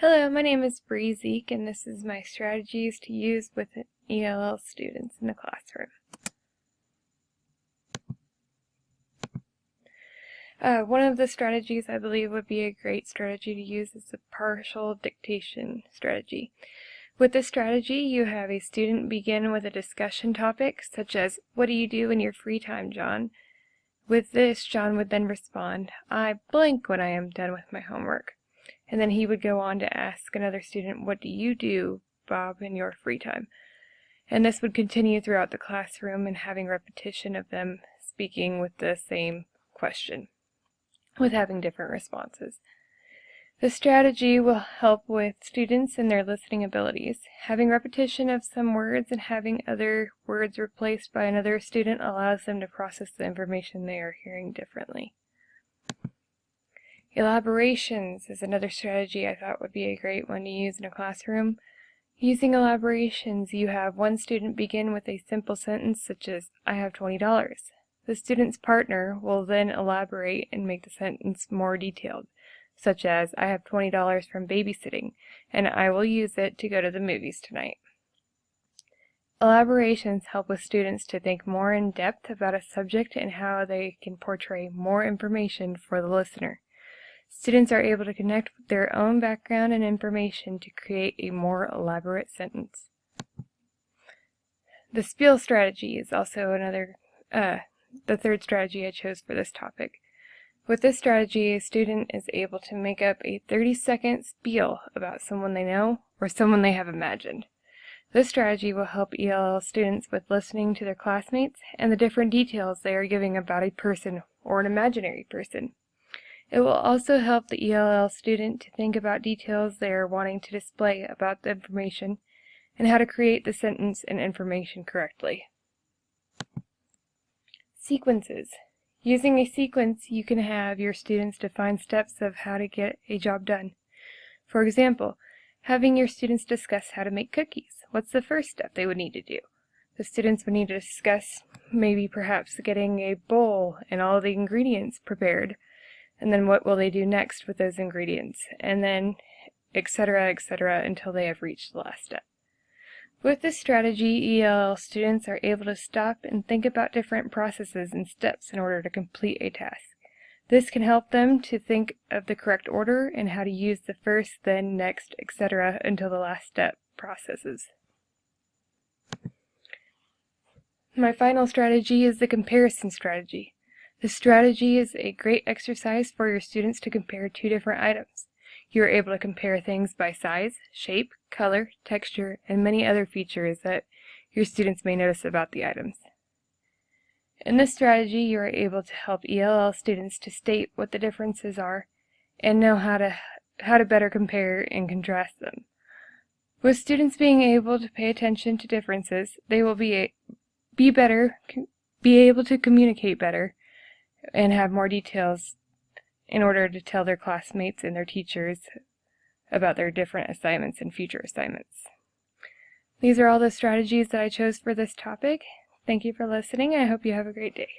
Hello, my name is Bree Zeke, and this is my strategies to use with ELL students in the classroom. One of the strategies I believe would be a great strategy to use is the partial dictation strategy. With this strategy, you have a student begin with a discussion topic, such as, "What do you do in your free time, John?" With this, John would then respond, "I blank when I am done with my homework." And then he would go on to ask another student, "What do you do, Bob, in your free time?" And this would continue throughout the classroom and having repetition of them speaking with the same question, with having different responses. The strategy will help with students and their listening abilities. Having repetition of some words and having other words replaced by another student allows them to process the information they are hearing differently. Elaborations is another strategy I thought would be a great one to use in a classroom. Using elaborations, you have one student begin with a simple sentence such as, "I have $20. The student's partner will then elaborate and make the sentence more detailed, such as, "I have $20 from babysitting, and I will use it to go to the movies tonight." Elaborations help with students to think more in depth about a subject and how they can portray more information for the listener. Students are able to connect with their own background and information to create a more elaborate sentence. The spiel strategy is also the third strategy I chose for this topic. With this strategy, a student is able to make up a 30-second spiel about someone they know or someone they have imagined. This strategy will help ELL students with listening to their classmates and the different details they are giving about a person or an imaginary person. It will also help the ELL student to think about details they are wanting to display about the information and how to create the sentence and information correctly. Sequences. Using a sequence, you can have your students define steps of how to get a job done. For example, having your students discuss how to make cookies. What's the first step they would need to do? The students would need to discuss perhaps getting a bowl and all the ingredients prepared. And then what will they do next with those ingredients, and then etc., until they have reached the last step. With this strategy, ELL students are able to stop and think about different processes and steps in order to complete a task. This can help them to think of the correct order and how to use the first, then, next, etc., until the last step processes. My final strategy is the comparison strategy. This strategy is a great exercise for your students to compare two different items. You are able to compare things by size, shape, color, texture, and many other features that your students may notice about the items. In this strategy, you are able to help ELL students to state what the differences are and know how to better compare and contrast them. With students being able to pay attention to differences, they will be able to communicate better and have more details in order to tell their classmates and their teachers about their different assignments and future assignments. These are all the strategies that I chose for this topic. Thank you for listening. I hope you have a great day.